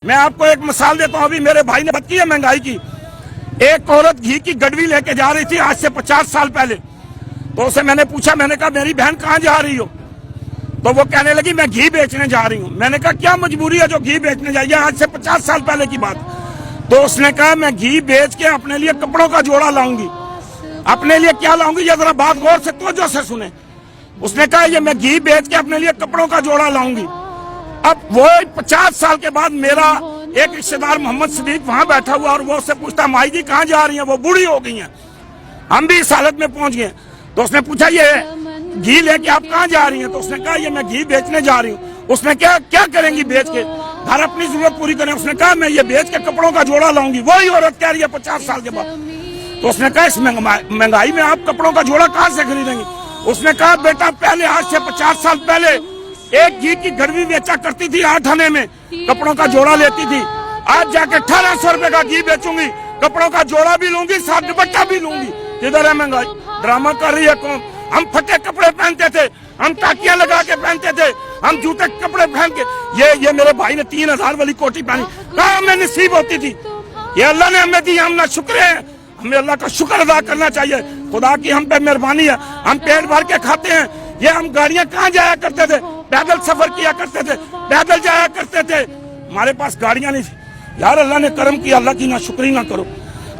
میں آپ کو ایک مثال دیتا ہوں. ابھی میرے بھائی نے بات کی ہے مہنگائی کی. ایک عورت گھی کی گڈوی لے کے جا رہی تھی آج سے 50 سال پہلے. تو اسے میں نے پوچھا, میں نے کہا میری بہن کہاں جا رہی ہو؟ تو وہ کہنے لگی میں گھی بیچنے جا رہی ہوں. میں نے کہا کیا مجبوری ہے جو گھی بیچنے جائیے, آج سے 50 سال پہلے کی بات. تو اس نے کہا میں گھی بیچ کے اپنے لیے کپڑوں کا جوڑا لاؤں گی. اپنے لیے کیا لاؤں گی, یہ ذرا بات غور سے توجہ سے سنیں. اس نے کہا یہ میں گھی بیچ کے اپنے لیے کپڑوں کا جوڑا لاؤں گی. اب وہ 50 سال کے بعد میرا ایک رشتے دار محمد صدیق وہاں بیٹھا ہوا, اور وہ اس سے پوچھتا مائی جی کہاں جا رہی ہیں؟ وہ بوڑھی ہو گئی ہیں, ہم بھی اس حالت میں پہنچ گئے. تو اس نے پوچھا یہ گھی لے کے آپ کہاں جا رہی ہیں؟ تو اس نے کہا یہ میں گھی بیچنے جا رہی ہوں. اس نے کیا کریں گی بیچ کے؟ گھر اپنی ضرورت پوری کریں. اس نے کہا میں یہ بیچ کے کپڑوں کا جوڑا لاؤں گی. وہی عورت کہہ رہی ہے 50 سال کے بعد. تو اس نے کہا اس مہنگائی میں آپ کپڑوں کا جوڑا کہاں سے خریدیں گی؟ اس نے کہا بیٹا پہلے آج سے 50 سال پہلے ایک گھی کی گڑوی بیچا کرتی تھی 8 آنے میں, کپڑوں کا جوڑا لیتی تھی. آج جا کے 1800 روپے کا گھی بیچوں گی, کپڑوں کا جوڑا بھی لوں گی, ساتھ دوپٹہ بھی لوں گی. ادھر ہے مہنگائی. ڈرامہ کر رہی ہے قوم. ہم پھٹے کپڑے پہنتے تھے, ہم ٹاکیاں لگا کے پہنتے تھے, ہم جوتے کپڑے پہن کے. یہ میرے بھائی نے 3000 والی کوٹی پہنی, کہاں ہمیں نصیب ہوتی تھی. یہ اللہ نے ہمیں دی, ہم نہ شکر ہیں. ہمیں اللہ کا شکر ادا کرنا چاہیے. خدا کی ہم پہ مہربانی ہے, ہم پیٹ بھر کے کھاتے ہیں. یہ ہم گاڑیاں کہاں جایا کرتے تھے, پیدل سفر کیا کرتے تھے, پیدل جایا کرتے تھے. ہمارے پاس گاڑیاں نہیں تھی. یار اللہ نے کرم کیا, اللہ کی نہ شکری نہ کرو,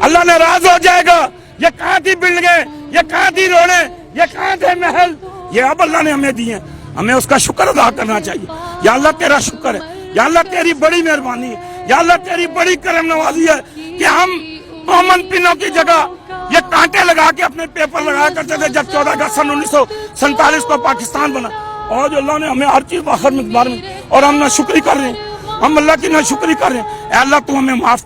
اللہ نے راض ہو جائے گا. یہ کہاں تھی بلڈنگیں, یہ کہاں تھی روڈیں, یہ کہاں تھے محل, یہ اب اللہ نے ہمیں دیے. ہمیں اس کا شکر ادا کرنا چاہیے. یا اللہ تیرا شکر ہے, یا اللہ تیری بڑی مہربانی ہے, یا اللہ تیری بڑی کرم نوازی ہے کہ ہم کامن پنوں کی جگہ یہ کانٹے لگا کے اپنے پیپر لگایا کرتے تھے جب 14 اگست 1947 کو پاکستان بنا. اور جو اللہ نے ہمیں ہر چیز باخر مقدار میں, اور ہم نہ شکری کر رہے ہیں, ہم اللہ کی نہ شکری کر رہے ہیں. اے اللہ تو ہمیں معاف